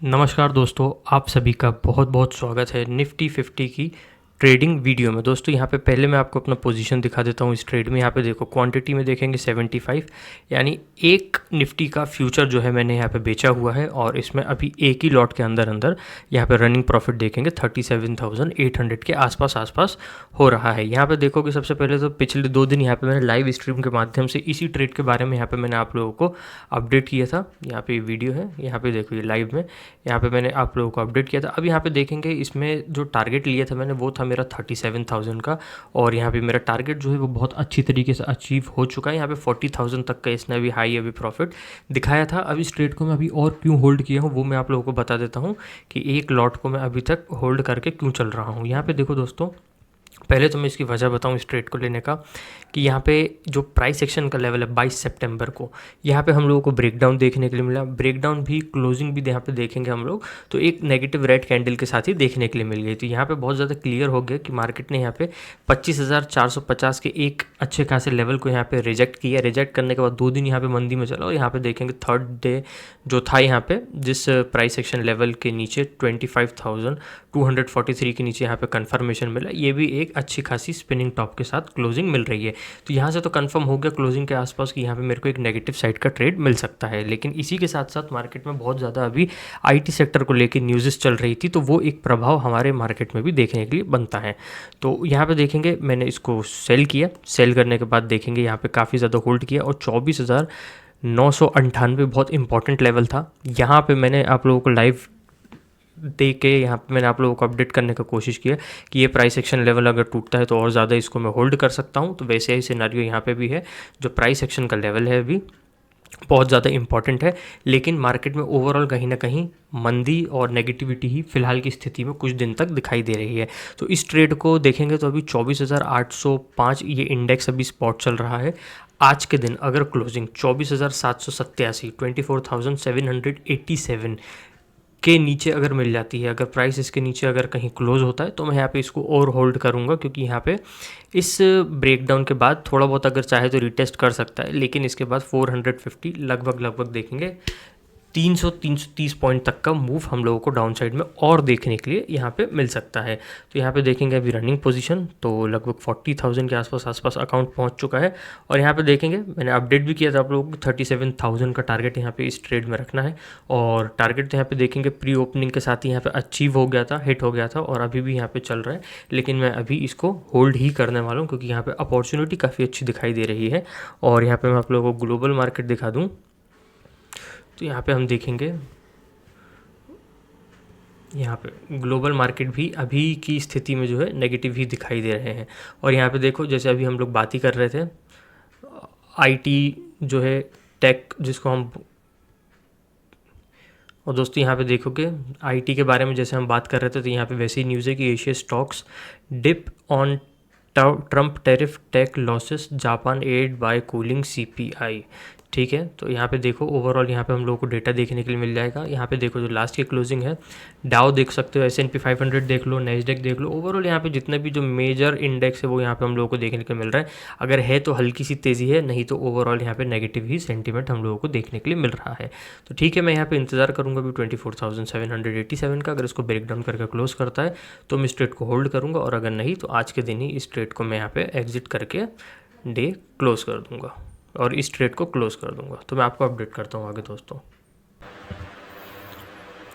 नमस्कार दोस्तों, आप सभी का बहुत बहुत स्वागत है निफ्टी 50 की ट्रेडिंग वीडियो में। दोस्तों यहाँ पे पहले मैं आपको अपना पोजीशन दिखा देता हूँ इस ट्रेड में। यहाँ पे देखो क्वांटिटी में देखेंगे 75, यानी एक निफ्टी का फ्यूचर जो है मैंने यहाँ पे बेचा हुआ है और इसमें अभी एक ही लॉट के अंदर अंदर यहाँ पे रनिंग प्रॉफिट देखेंगे 37,800 के आसपास हो रहा है। यहाँ पे देखो कि सबसे पहले तो पिछले 2 दिन यहाँ पे मैंने लाइव स्ट्रीम के माध्यम से इसी ट्रेड के बारे में यहाँ पे मैंने आप लोगों को अपडेट किया था। यहाँ पे वीडियो है, यहाँ पे देखो ये लाइव में यहाँ पे मैंने आप लोगों को अपडेट किया था। अब यहाँ पे देखेंगे इसमें जो टारगेट लिया था मैंने वो था मेरा 37,000 का, और यहाँ पे मेरा टारगेट जो है वो बहुत अच्छी तरीके से अचीव हो चुका है। यहाँ पे 40,000 तक का इसने अभी हाई अभी प्रॉफिट दिखाया था। अब इस ट्रेड को मैं अभी और क्यों होल्ड किया हूँ वो मैं आप लोगों को बता देता हूँ कि एक लॉट को मैं अभी तक होल्ड करके क्यों चल रहा हूँ। यहाँ पे देखो दोस्तों, पहले तो मैं इसकी वजह बताऊं इस ट्रेड को लेने का कि यहाँ पे जो प्राइस एक्शन का लेवल है 22 सितंबर को यहाँ पे हम लोगों को ब्रेकडाउन देखने के लिए मिला। ब्रेकडाउन भी क्लोजिंग भी यहाँ पे देखेंगे हम लोग तो एक नेगेटिव रेड कैंडल के साथ ही देखने के लिए मिल गई। तो यहाँ पे बहुत ज़्यादा क्लियर हो गया कि मार्केट ने यहाँ पे 25,450 के एक अच्छे खासे लेवल को यहाँ पे रिजेक्ट किया। रिजेक्ट करने के बाद 2 दिन यहाँ पे मंदी में चला और यहाँ पे देखेंगे थर्ड डे जो था यहाँ पे जिस प्राइस एक्शन लेवल के नीचे 25,243 के नीचे यहाँ पे कन्फर्मेशन मिला। ये भी एक अच्छी खासी स्पिनिंग टॉप के साथ क्लोजिंग मिल रही है। तो यहाँ से तो कंफर्म हो गया क्लोजिंग के आसपास कि यहाँ पे मेरे को एक नेगेटिव साइड का ट्रेड मिल सकता है। लेकिन इसी के साथ साथ मार्केट में बहुत ज़्यादा अभी आईटी सेक्टर को लेकर न्यूज़ेस चल रही थी, तो वो एक प्रभाव हमारे मार्केट में भी देखने के लिए बनता है। तो यहाँ पे देखेंगे मैंने इसको सेल किया, सेल करने के बाद देखेंगे यहाँ पे काफ़ी ज़्यादा होल्ड किया और 24,998 बहुत इंपॉर्टेंट लेवल था। यहाँ पे मैंने आप लोगों को लाइव दे के यहाँ पे मैंने आप लोगों को अपडेट करने का कोशिश किया कि ये प्राइस एक्शन लेवल अगर टूटता है तो और ज़्यादा इसको मैं होल्ड कर सकता हूँ। तो वैसे ही सिनेरियो यहाँ पे भी है। जो प्राइस एक्शन का लेवल है अभी बहुत ज़्यादा इंपॉर्टेंट है, लेकिन मार्केट में ओवरऑल कहीं ना कहीं मंदी और नेगेटिविटी ही फिलहाल की स्थिति में कुछ दिन तक दिखाई दे रही है। तो इस ट्रेड को देखेंगे तो अभी 24,805 ये इंडेक्स अभी स्पॉट चल रहा है। आज के दिन अगर क्लोजिंग 24,787 24,787 के नीचे अगर मिल जाती है, अगर प्राइस इसके नीचे अगर कहीं क्लोज होता है तो मैं यहाँ पे इसको और होल्ड करूँगा, क्योंकि यहाँ पे इस ब्रेकडाउन के बाद थोड़ा बहुत अगर चाहे तो रिटेस्ट कर सकता है, लेकिन इसके बाद 450 लगभग देखेंगे 330 पॉइंट तक का मूव हम लोगों को डाउन साइड में और देखने के लिए यहाँ पे मिल सकता है। तो यहाँ पे देखेंगे अभी रनिंग पोजीशन तो लगभग 40,000 के आसपास अकाउंट पहुँच चुका है। और यहाँ पे देखेंगे मैंने अपडेट भी किया था आप लोगों को 37,000 का टारगेट यहाँ पे इस ट्रेड में रखना है। और टारगेट तो यहाँ पे देखेंगे प्री ओपनिंग के साथ ही यहाँ पे अचीव हो गया था, हिट हो गया था और अभी भी यहाँ पे चल रहा है। लेकिन मैं अभी इसको होल्ड ही करने वाला हूँ क्योंकि यहाँ पे अपॉर्चुनिटी काफ़ी अच्छी दिखाई दे रही है। और यहाँ पे मैं आप लोगों को ग्लोबल मार्केट दिखा दूँ तो यहाँ पे हम देखेंगे यहाँ पे ग्लोबल मार्केट भी अभी की स्थिति में जो है नेगेटिव ही दिखाई दे रहे हैं। और यहाँ पे देखो जैसे अभी हम लोग बात ही कर रहे थे आईटी जो है टेक जिसको हम, और दोस्तों यहाँ पे देखोगे आईटी के बारे में जैसे हम बात कर रहे थे तो यहाँ पे वैसे ही न्यूज़ है कि Asia stocks dip on Trump tariff tech losses Japan aid by cooling CPI. ठीक है, तो यहाँ पे देखो ओवरऑल यहाँ पे हम लोगों को डेटा देखने के लिए मिल जाएगा। यहाँ पे देखो जो लास्ट की क्लोजिंग है, डाउ देख सकते हो, S&P 500 देख लो, नेस्डेक देख लो। ओवरऑल यहाँ पे जितने भी जो मेजर इंडेक्स है वो यहाँ पे हम लोगों को देखने को मिल रहा है। अगर है तो हल्की सी तेज़ी है, नहीं तो ओवरऑल यहाँ पे नेगेटिव ही सेंटीमेंट हम लोगों को देखने के लिए मिल रहा है। तो ठीक है, मैं यहाँ पे इंतजार करूँगा अभी 24,787 का। अगर इसको ब्रेकडाउन करके क्लोज करता है तो मैं इस ट्रेड को होल्ड करूँगा, और अगर नहीं तो आज के दिन ही इस ट्रेड को मैं यहाँ पे एग्जिट करके डे क्लोज कर दूँगा और इस ट्रेड को क्लोज कर दूंगा। तो मैं आपको अपडेट करता हूँ आगे।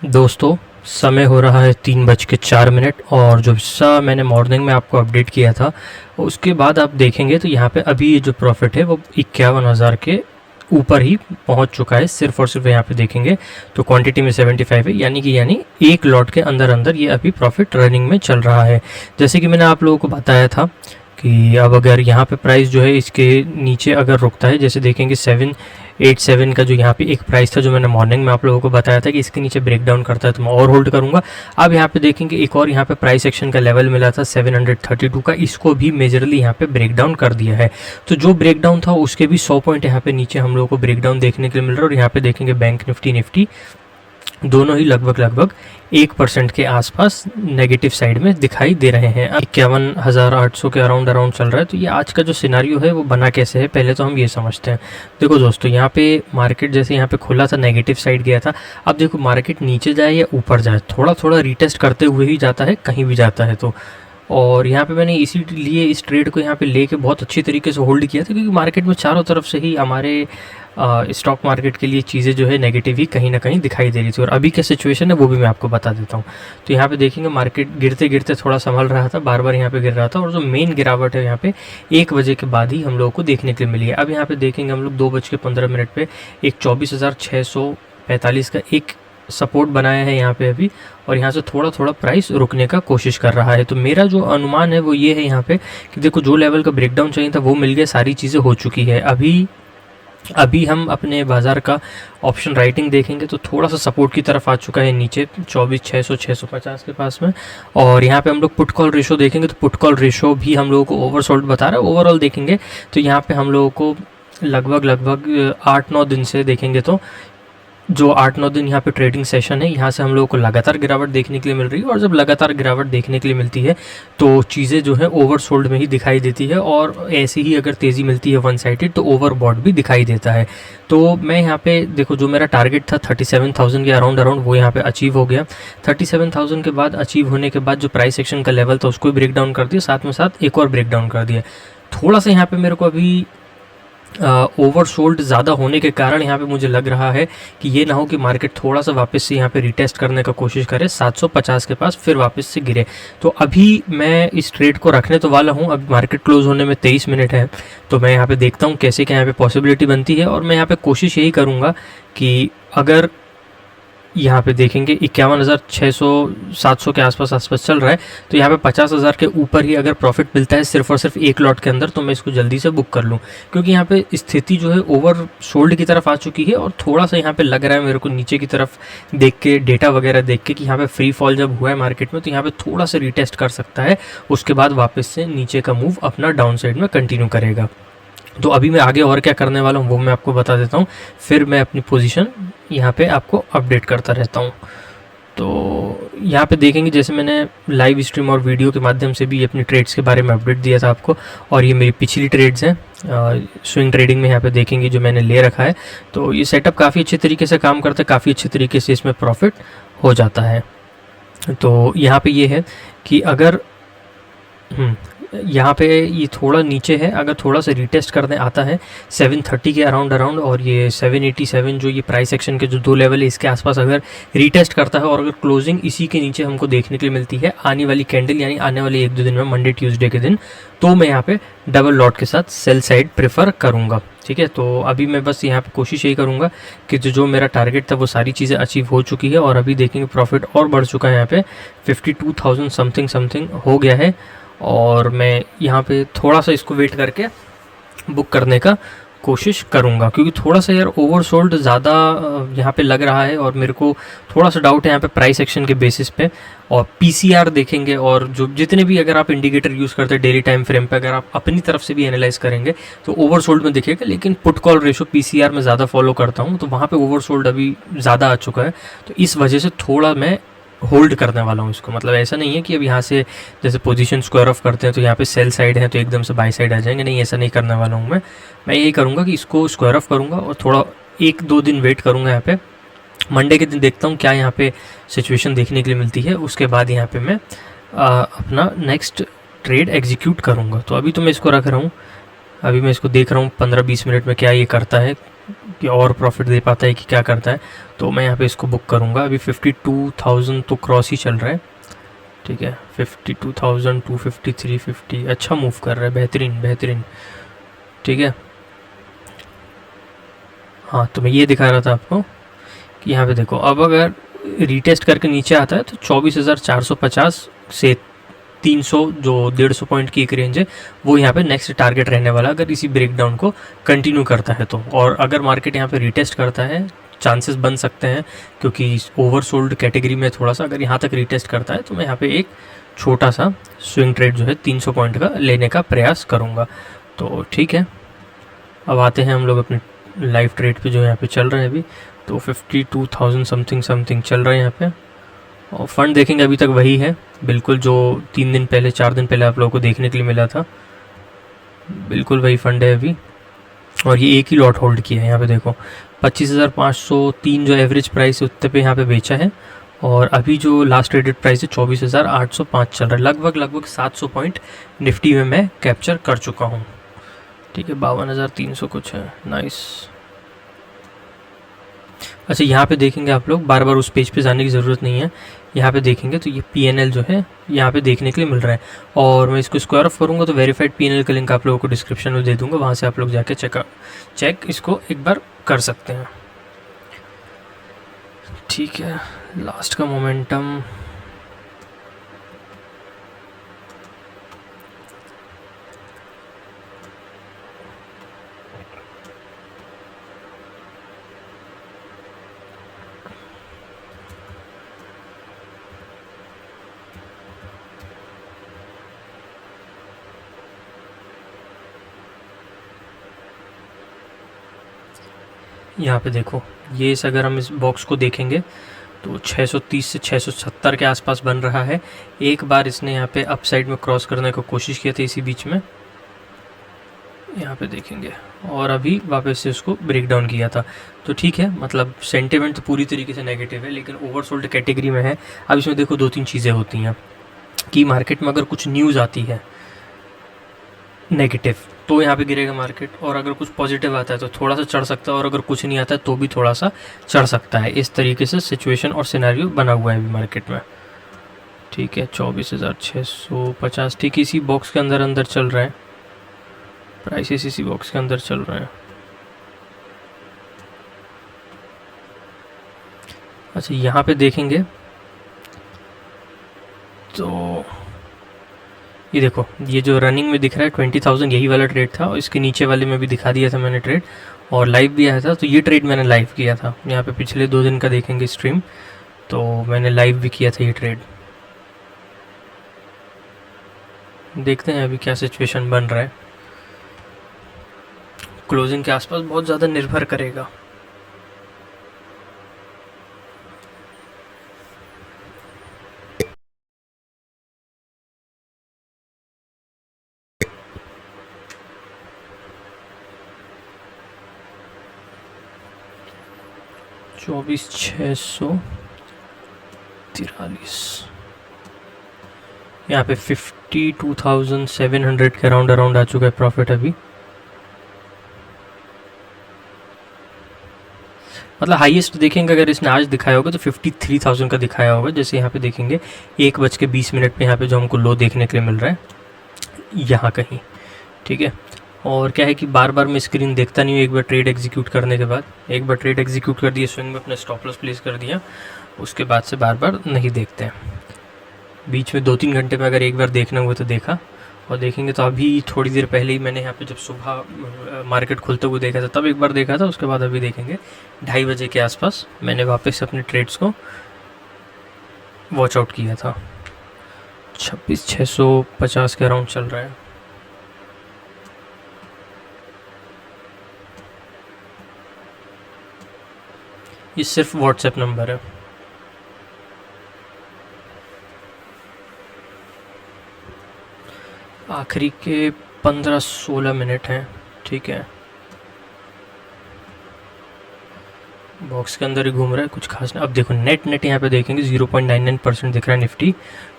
दोस्तों समय हो रहा है 3:04 और जो हिस्सा मैंने मॉर्निंग में आपको अपडेट किया था उसके बाद आप देखेंगे तो यहाँ पे अभी ये जो प्रॉफिट है वो 51,000 के ऊपर ही पहुंच चुका है। सिर्फ और सिर्फ यहाँ पे देखेंगे तो क्वांटिटी में 75 है, यानी एक लॉट के अंदर अंदर ये अभी प्रॉफिट रनिंग में चल रहा है। जैसे कि मैंने आप लोगों को बताया था कि अब अगर यहाँ पे प्राइस जो है इसके नीचे अगर रुकता है, जैसे देखेंगे 787 का जो यहाँ पे एक प्राइस था जो मैंने मॉर्निंग में आप लोगों को बताया था कि इसके नीचे ब्रेकडाउन करता है तो मैं और होल्ड करूँगा। अब यहाँ पे देखेंगे एक और यहाँ पे प्राइस एक्शन का लेवल मिला था 732 का, इसको भी मेजरली यहाँ पे ब्रेकडाउन कर दिया है। तो जो ब्रेकडाउन था उसके भी 100 पॉइंट यहाँ पे नीचे हम लोगों को ब्रेकडाउन देखने के लिए मिल रहा है। और यहाँ पे देखेंगे बैंक निफ्टी दोनों ही लगभग 1% के आसपास नेगेटिव साइड में दिखाई दे रहे हैं। 51,800 के अराउंड चल रहा है। तो ये आज का जो सिनारियो है वो बना कैसे है, पहले तो हम ये समझते हैं। देखो दोस्तों, यहाँ पे मार्केट जैसे यहाँ पे खुला था, नेगेटिव साइड गया था। अब देखो मार्केट नीचे जाए या ऊपर जाए, थोड़ा रीटेस्ट करते हुए ही जाता है, कहीं भी जाता है तो। और यहाँ पे मैंने इसीलिए इस ट्रेड को यहाँ पे लेके बहुत अच्छी तरीके से होल्ड किया था, क्योंकि मार्केट में चारों तरफ से ही हमारे स्टॉक मार्केट के लिए चीज़ें जो है नेगेटिव ही कहीं ना कहीं दिखाई दे रही थी। और अभी क्या सिचुएशन है वो भी मैं आपको बता देता हूँ। तो यहाँ पे देखेंगे मार्केट गिरते गिरते थोड़ा संभल रहा था, बार बार यहाँ पे गिर रहा था, और जो मेन गिरावट है यहाँ पे 1 बजे के बाद ही हम लोगों को देखने के लिए मिली है। अब यहाँ पे देखेंगे हम लोग 2:15 पे एक 24,645 का एक सपोर्ट बनाया है यहाँ पे अभी, और यहाँ से थोड़ा प्राइस रुकने का कोशिश कर रहा है। तो मेरा जो अनुमान है वो ये है यहाँ पे कि देखो जो लेवल का ब्रेकडाउन चाहिए था वो मिल गया, सारी चीज़ें हो चुकी है। अभी हम अपने बाज़ार का ऑप्शन राइटिंग देखेंगे तो थोड़ा सा सपोर्ट की तरफ आ चुका है नीचे 24,600-650 के पास में। और यहाँ पे हम लोग पुट कॉल रेशो देखेंगे तो पुट कॉल रेशो भी हम लोगों को ओवरसोल्ड बता रहा है। ओवरऑल देखेंगे तो यहाँ पे हम लोगों को लगभग 8-9 दिन से देखेंगे तो जो 8-9 दिन यहाँ पे ट्रेडिंग सेशन है, यहाँ से हम लोगों को लगातार गिरावट देखने के लिए मिल रही है। और जब लगातार गिरावट देखने के लिए मिलती है तो चीज़ें जो है ओवरसोल्ड में ही दिखाई देती है, और ऐसे ही अगर तेज़ी मिलती है वन साइडेड तो ओवरबॉट भी दिखाई देता है। तो मैं यहाँ पे देखो जो मेरा टारगेट था 37,000 के अराउंड वो यहाँ पे अचीव हो गया। 37,000 के बाद अचीव होने के बाद जो प्राइस एक्शन का लेवल था उसको ब्रेक डाउन कर दिया, साथ में साथ एक और ब्रेक डाउन कर दिया। थोड़ा सा यहाँ पे मेरे को अभी ओवरसोल्ड ज़्यादा होने के कारण यहाँ पे मुझे लग रहा है कि ये ना हो कि मार्केट थोड़ा सा वापस से यहाँ पे रिटेस्ट करने का कोशिश करे 750 के पास, फिर वापस से गिरे। तो अभी मैं इस ट्रेड को रखने तो वाला हूँ। अभी मार्केट क्लोज होने में 23 मिनट है, तो मैं यहाँ पे देखता हूँ कैसे क्या यहाँ पे पॉसिबिलिटी बनती है। और मैं यहाँ पे कोशिश यही करूँगा कि अगर यहाँ पे देखेंगे 51,600-700 के आसपास चल रहा है, तो यहाँ पे 50,000 के ऊपर ही अगर प्रॉफिट मिलता है सिर्फ और सिर्फ एक लॉट के अंदर, तो मैं इसको जल्दी से बुक कर लूँ। क्योंकि यहाँ पे स्थिति जो है ओवर सोल्ड की तरफ आ चुकी है, और थोड़ा सा यहाँ पे लग रहा है मेरे को नीचे की तरफ देख के, डेटा वगैरह देख के, कि यहाँ पे फ्री फॉल जब हुआ है मार्केट में तो यहाँ पे थोड़ा सा रिटेस्ट कर सकता है, उसके बाद वापस से नीचे का मूव अपना डाउन साइड में कंटिन्यू करेगा। तो अभी मैं आगे और क्या करने वाला हूँ वो मैं आपको बता देता हूँ, फिर मैं अपनी पोजीशन यहाँ पे आपको अपडेट करता रहता हूँ। तो यहाँ पे देखेंगे जैसे मैंने लाइव स्ट्रीम और वीडियो के माध्यम से भी अपनी ट्रेड्स के बारे में अपडेट दिया था आपको, और ये मेरी पिछली ट्रेड्स हैं स्विंग ट्रेडिंग में। यहाँ पे देखेंगे जो मैंने ले रखा है, तो ये सेटअप काफ़ी अच्छे तरीके से काम करता है, काफ़ी अच्छे तरीके से इसमें प्रॉफिट हो जाता है। तो यहाँ पे ये है कि अगर यहाँ पे ये थोड़ा नीचे है, अगर थोड़ा सा रिटेस्ट करने आता है 730 के अराउंड और ये 787 जो ये प्राइस एक्शन के जो 2 लेवल है इसके आसपास अगर रिटेस्ट करता है, और अगर क्लोजिंग इसी के नीचे हमको देखने के लिए मिलती है आने वाली कैंडल, यानी आने वाले 1-2 दिन में, मंडे ट्यूसडे के दिन, तो मैं यहाँ पे डबल लॉट के साथ सेल साइड प्रेफर करूँगा। ठीक है, तो अभी मैं बस यहाँ पे कोशिश यही करूँगा कि जो मेरा टारगेट था वो सारी चीज़ें अचीव हो चुकी है, और अभी देखेंगे प्रॉफिट और बढ़ चुका है, यहाँ पे 52,000 समथिंग हो गया है। और मैं यहाँ पे थोड़ा सा इसको वेट करके बुक करने का कोशिश करूँगा, क्योंकि थोड़ा सा यार ओवरसोल्ड ज़्यादा यहाँ पे लग रहा है, और मेरे को थोड़ा सा डाउट है यहाँ पे प्राइस एक्शन के बेसिस पे। और पीसीआर देखेंगे, और जो जितने भी अगर आप इंडिकेटर यूज़ करते हैं डेली टाइम फ्रेम पे, अगर आप अपनी तरफ से भी एनालाइज करेंगे तो ओवरसोल्ड में दिखेगा। लेकिन पुट कॉल रेशो पीसीआर में ज़्यादा फॉलो करता हूँ, तो वहाँ पर ओवरसोल्ड अभी ज़्यादा आ चुका है, तो इस वजह से थोड़ा मैं होल्ड करने वाला हूँ इसको। मतलब ऐसा नहीं है कि अब यहाँ से जैसे पोजीशन स्क्वायर ऑफ करते हैं तो यहाँ पे सेल साइड है तो एकदम से बाई साइड आ जाएंगे, नहीं, ऐसा नहीं करने वाला हूँ मैं यही करूँगा कि इसको स्क्वायर ऑफ करूँगा और थोड़ा 1-2 दिन वेट करूँगा। यहाँ पे मंडे के दिन देखता हूँ क्या यहाँ पे सिचुएशन देखने के लिए मिलती है, उसके बाद यहाँ पे मैं अपना नेक्स्ट ट्रेड एग्जीक्यूट करूँगा। तो अभी तो मैं इसको रख रहा हूँ, अभी मैं इसको देख रहा हूँ 15-20 मिनट में क्या ये करता है, कि और प्रॉफिट दे पाता है कि क्या करता है। तो मैं यहाँ पे इसको बुक करूँगा। अभी 52,000 तो क्रॉस ही चल रहा है, ठीक है, 52,000, 250, 350, अच्छा मूव कर रहा है, बेहतरीन, ठीक है। हाँ, तो मैं ये दिखा रहा था आपको कि यहाँ पे देखो, अब अगर रीटेस्ट करके नीचे आता है तो 24,450 से 300 जो 150 पॉइंट की एक रेंज है वो यहाँ पे नेक्स्ट टारगेट रहने वाला, अगर इसी ब्रेकडाउन को कंटिन्यू करता है तो। और अगर मार्केट यहाँ पे रिटेस्ट करता है, चांसेस बन सकते हैं क्योंकि ओवरसोल्ड कैटेगरी में थोड़ा सा, अगर यहाँ तक रिटेस्ट करता है तो मैं यहाँ पे एक छोटा सा स्विंग ट्रेड जो है 300 पॉइंट का लेने का प्रयास करूँगा। तो ठीक है, अब आते हैं हम लोग अपने लाइव ट्रेड पे जो यहाँ पे चल रहे हैं अभी, तो 52,000 समथिंग समथिंग चल रहा है यहाँ पे। और फंड देखेंगे अभी तक वही है बिल्कुल, जो 3 दिन पहले 4 दिन पहले आप लोगों को देखने के लिए मिला था, बिल्कुल वही फंड है अभी। और ये एक ही लॉट होल्ड किया है, यहाँ पे देखो 25,503 जो एवरेज प्राइस है उतने पे यहाँ पे बेचा है। और अभी जो लास्ट ट्रेडेड प्राइस है 24,805 चल रहा है। लगभग 700 पॉइंट निफ्टी में मैं कैप्चर कर चुका हूँ। ठीक है, 52,300 कुछ है, नाइस। अच्छा, यहाँ पे देखेंगे आप लोग, बार बार उस पेज पे जाने की ज़रूरत नहीं है। यहाँ पे देखेंगे तो ये PNL जो है यहाँ पे देखने के लिए मिल रहा है। और मैं इसको स्क्वायर ऑफ करूँगा तो वेरीफाइड PNL का लिंक आप लोगों को डिस्क्रिप्शन में दे दूँगा, वहाँ से आप लोग जाके चेक इसको एक बार कर सकते हैं। ठीक है, लास्ट का मोमेंटम यहाँ पे देखो, ये इस अगर हम इस बॉक्स को देखेंगे तो 630 से 670 के आसपास बन रहा है। एक बार इसने यहाँ पे अप साइड में क्रॉस करने की कोशिश किया था इसी बीच में, यहाँ पे देखेंगे, और अभी वापस से उसको ब्रेक डाउन किया था। तो ठीक है, मतलब सेंटिमेंट तो पूरी तरीके से नेगेटिव है, लेकिन ओवरसोल्ड कैटेगरी में है। अब इसमें देखो 2-3 चीज़ें होती हैं कि मार्केट में अगर कुछ न्यूज़ आती है नेगेटिव तो यहाँ पे गिरेगा मार्केट, और अगर कुछ पॉजिटिव आता है तो थोड़ा सा चढ़ सकता है, और अगर कुछ नहीं आता है तो भी थोड़ा सा चढ़ सकता है। इस तरीके से सिचुएशन और सिनेरियो बना हुआ है अभी मार्केट में। ठीक है, 24,650 ठीक इसी बॉक्स के अंदर अंदर चल रहा है, प्राइसेस इसी बॉक्स के अंदर चल रहे हैं। अच्छा, यहाँ पे देखेंगे तो ये देखो, ये जो रनिंग में दिख रहा है 20,000 यही वाला ट्रेड था, और इसके नीचे वाले में भी दिखा दिया था मैंने ट्रेड, और लाइव भी आया था। तो ये ट्रेड मैंने लाइव किया था, यहाँ पे पिछले 2 दिन का देखेंगे स्ट्रीम, तो मैंने लाइव भी किया था ये ट्रेड। देखते हैं अभी क्या सिचुएशन बन रहा है, क्लोजिंग के आसपास बहुत ज़्यादा निर्भर करेगा। चौबीस 643 यहाँ पे 52,700 के अराउंड आ चुका है प्रॉफिट अभी। मतलब हाईएस्ट देखेंगे अगर इसने आज दिखाया होगा तो 53,000 का दिखाया होगा। जैसे यहाँ पे देखेंगे 1:20 पे यहाँ पे जो हमको लो देखने के लिए मिल रहा है यहाँ कहीं। ठीक है, और क्या है कि बार बार मैं स्क्रीन देखता नहीं हूँ। एक बार ट्रेड एग्जीक्यूट करने के बाद, एक बार ट्रेड एग्जीक्यूट कर दिया, स्विंग में अपने स्टॉप लॉस प्लेस कर दिया, उसके बाद से बार बार नहीं देखते हैं। बीच में 2-3 घंटे में अगर एक बार देखना हुआ तो देखा, और देखेंगे तो अभी थोड़ी देर पहले ही मैंने यहाँ पे जब सुबह मार्केट खुलते हुए देखा था तब एक बार देखा था। उसके बाद अभी देखेंगे 2:30 बजे के आसपास मैंने वापस अपने ट्रेड्स को वॉच आउट किया था। 26,650 के अराउंड चल रहा है। ये सिर्फ व्हाट्सएप नंबर है। आखिरी के 15-16 मिनट हैं। ठीक है, बॉक्स के अंदर ही घूम रहा है, कुछ खास नहीं। अब देखो नेट यहाँ पे देखेंगे 0.99% दिख रहा है निफ्टी,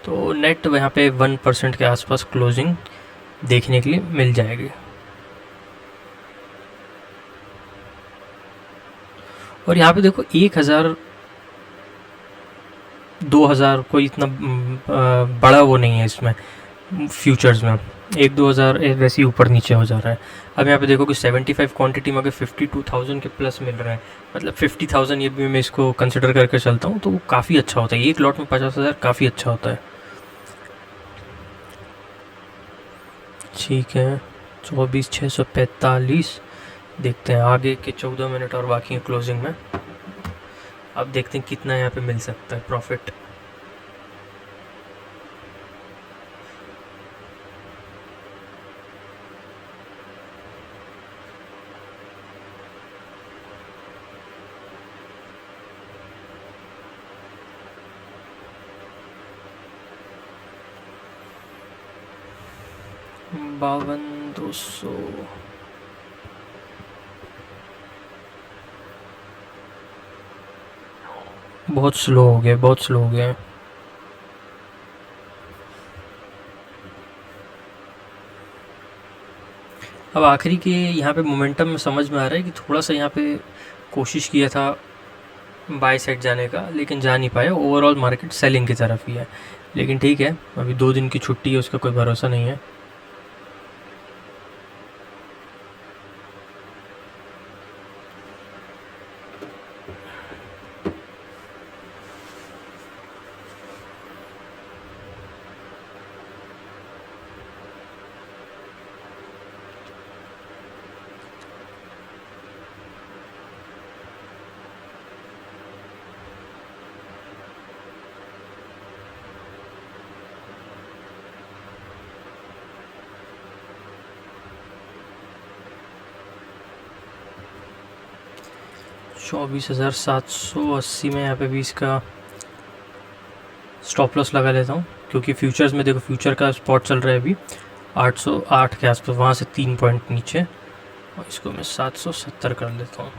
तो नेट यहाँ पे 1% के आसपास क्लोजिंग देखने के लिए मिल जाएगी। और यहाँ पे देखो 1,000 2,000 कोई इतना बड़ा वो नहीं है इसमें, फ्यूचर्स में 1-2 हज़ार वैसे ही ऊपर नीचे हो जा रहा है। अब यहाँ पे देखो कि 75 क्वांटिटी में अगर 52,000 के प्लस मिल रहा है, मतलब 50,000 ये भी मैं इसको कंसिडर करके चलता हूँ, तो वो काफ़ी अच्छा होता है। एक लॉट में 50,000 काफ़ी अच्छा होता है। ठीक है, 24,645 देखते हैं आगे के 14 मिनट और बाकी है क्लोजिंग में। अब देखते हैं कितना यहाँ पे मिल सकता है प्रॉफिट। 5200 बहुत स्लो हो गया, बहुत स्लो हो गया। अब आखिरी के यहाँ पे मोमेंटम में समझ में आ रहा है कि थोड़ा सा यहाँ पे कोशिश किया था बाय साइड जाने का, लेकिन जा नहीं पाया। ओवरऑल मार्केट सेलिंग की तरफ ही है, लेकिन ठीक है, अभी 2 दिन की छुट्टी है, उसका कोई भरोसा नहीं है। चौबीस 24,780 में यहाँ पे भी इसका स्टॉप लॉस लगा लेता हूँ, क्योंकि फ्यूचर्स में देखो, फ्यूचर का स्पॉट चल रहा है अभी 808 के आसपास, वहाँ से 3 पॉइंट नीचे, और इसको मैं 770 कर लेता हूँ।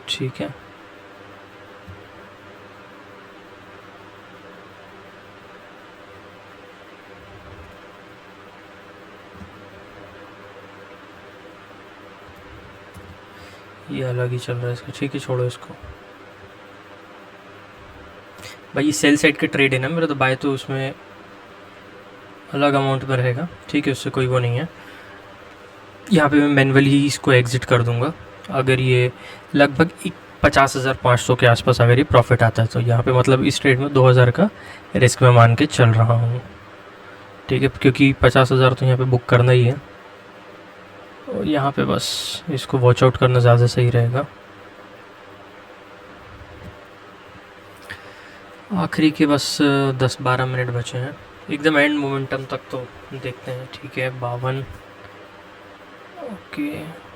ठीक है, ये अलग ही चल रहा है इसका। ठीक है, छोड़ो इसको। भाई ये सेल साइड के ट्रेड है ना मेरा, तो बाय तो उसमें अलग अमाउंट में रहेगा। ठीक है, उससे कोई वो नहीं है। यहाँ पे मैं मैनुअली ही इसको एग्ज़िट कर दूंगा अगर ये लगभग 50,500 के आसपास अगर ये प्रॉफिट आता है। तो यहाँ पे मतलब इस ट्रेड में 2,000 का रिस्क में मान के चल रहा हूँ। ठीक है, क्योंकि 50,000 तो यहाँ पे बुक करना ही है, और यहाँ पे बस इसको वॉच आउट करना ज़्यादा सही रहेगा। आखिरी के बस 10-12 मिनट बचे हैं, एकदम एंड मोमेंटम तक तो देखते हैं। ठीक है, 52, ओके।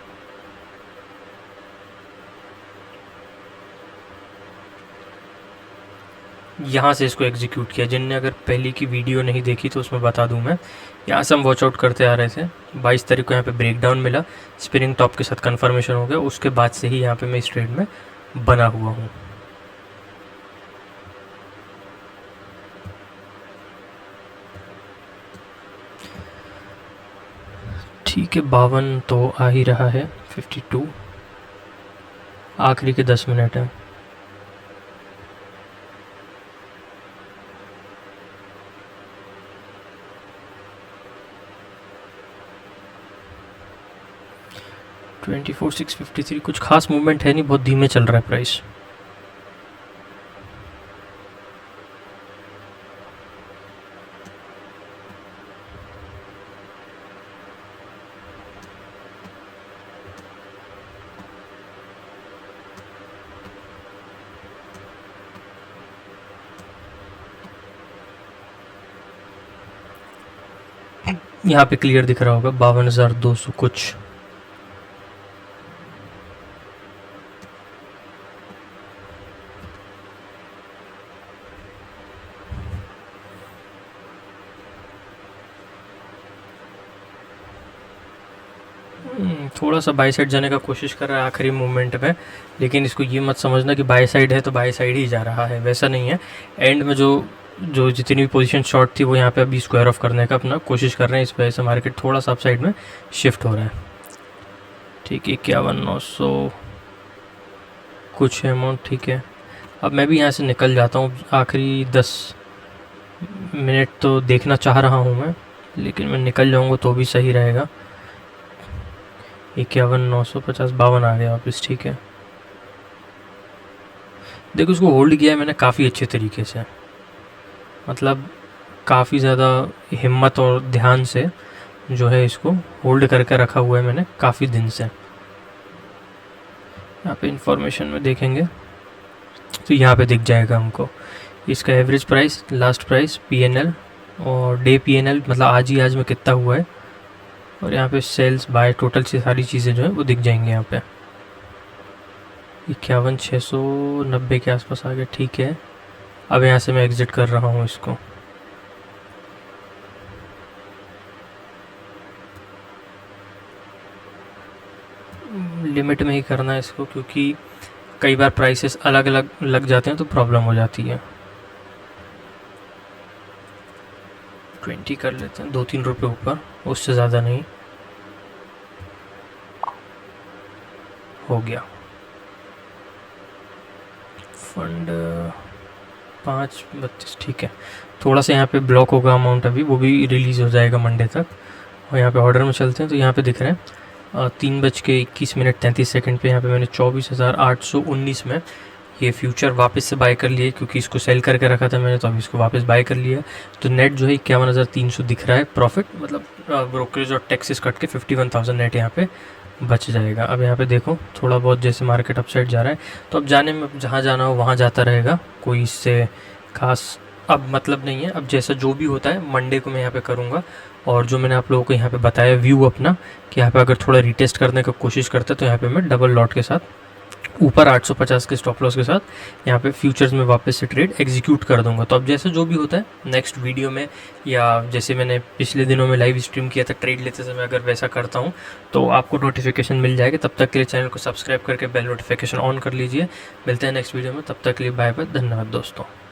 यहाँ से इसको एग्जीक्यूट किया। जिनने अगर पहले की वीडियो नहीं देखी तो उसमें बता दूँ मैं, यहाँ से हम वॉच आउट करते आ रहे थे। 22 तारीख को यहाँ पे ब्रेकडाउन मिला, स्पिनिंग टॉप के साथ कन्फर्मेशन हो गया, उसके बाद से ही यहाँ पे मैं इस ट्रेड में बना हुआ हूँ। ठीक है, 52 तो आ ही रहा है। 52 आखिरी के 10 मिनट है। $24,653 कुछ खास मूवमेंट है नहीं, बहुत धीमे चल रहा है प्राइस। यहाँ पे क्लियर दिख रहा होगा 52,200 कुछ। थोड़ा सा बाई साइड जाने का कोशिश कर रहा है आखिरी मूवमेंट में, लेकिन इसको ये मत समझना कि बाई साइड है तो बाई साइड ही जा रहा है, वैसा नहीं है। एंड में जो जो जितनी भी पोजीशन शॉर्ट थी वो यहाँ पे अभी स्क्वायर ऑफ करने का अपना कोशिश कर रहे हैं, इस वजह से मार्केट थोड़ा सा अप साइड में शिफ्ट हो रहा है। ठीक है, 51,900 कुछ अमाउंट। ठीक है, अब मैं भी यहाँ से निकल जाता हूँ। आखिरी 10 मिनट तो देखना चाह रहा हूँ मैं, लेकिन मैं निकल जाऊँगा तो भी सही रहेगा। 51,950 52 आ गया वापस। ठीक है, देखो उसको होल्ड किया है मैंने काफ़ी अच्छे तरीके से, मतलब काफ़ी ज़्यादा हिम्मत और ध्यान से जो है इसको होल्ड करके रखा हुआ है मैंने काफ़ी दिन से। यहाँ पे इंफॉर्मेशन में देखेंगे तो यहाँ पे दिख जाएगा हमको इसका average price, last price, PNL और डे पीएनएल, मतलब आज ही आज में कितना हुआ है, और यहाँ पे सेल्स बाय टोटल से सारी चीज़ें जो है वो दिख जाएंगी यहाँ पे। 51,690 के आसपास आ गया। ठीक है, अब यहाँ से मैं एग्ज़िट कर रहा हूँ इसको। लिमिट में ही करना है इसको, क्योंकि कई बार प्राइसेस अलग अलग लग जाते हैं तो प्रॉब्लम हो जाती है। 20 कर लेते हैं, 2-3 रुपये ऊपर, उससे ज़्यादा नहीं। हो गया। फंड 5:32, ठीक है। थोड़ा सा यहाँ पे ब्लॉक होगा अमाउंट अभी, वो भी रिलीज़ हो जाएगा मंडे तक। और यहाँ पे ऑर्डर में चलते हैं तो यहाँ पे दिख रहे हैं 3:21:33 पे यहाँ पे मैंने 24,819 में ये फ्यूचर वापस से बाय कर लिए, क्योंकि इसको सेल करके रखा था मैंने, तो अभी इसको वापस बाय कर लिया। तो नेट जो है 51,300 दिख रहा है प्रॉफिट, मतलब ब्रोकरेज और टैक्सेस कट के 51,000 नेट यहाँ पे बच जाएगा। अब यहाँ पे देखो थोड़ा बहुत जैसे मार्केट अपसाइड जा रहा है, तो अब जाने में जहाँ जाना हो वहाँ जाता रहेगा, कोई इससे खास अब मतलब नहीं है। अब जैसा जो भी होता है मंडे को मैं यहाँ पे करूँगा। और जो मैंने आप लोगों को यहाँ पे बताया व्यू अपना, कि यहाँ पे अगर थोड़ा रिटेस्ट करने की कोशिश करते हैं तो यहाँ पे मैं डबल लॉट के साथ ऊपर 850 के स्टॉप लॉस के साथ यहाँ पे फ्यूचर्स में वापस से ट्रेड एग्जीक्यूट कर दूंगा। तो अब जैसे जो भी होता है नेक्स्ट वीडियो में, या जैसे मैंने पिछले दिनों में लाइव स्ट्रीम किया था ट्रेड लेते समय, अगर वैसा करता हूँ तो आपको नोटिफिकेशन मिल जाएगा। तब तक के लिए चैनल को सब्सक्राइब करके बेल नोटिफिकेशन ऑन कर लीजिए। मिलते हैं नेक्स्ट वीडियो में, तब तक के लिए बाय बाय, धन्यवाद दोस्तों।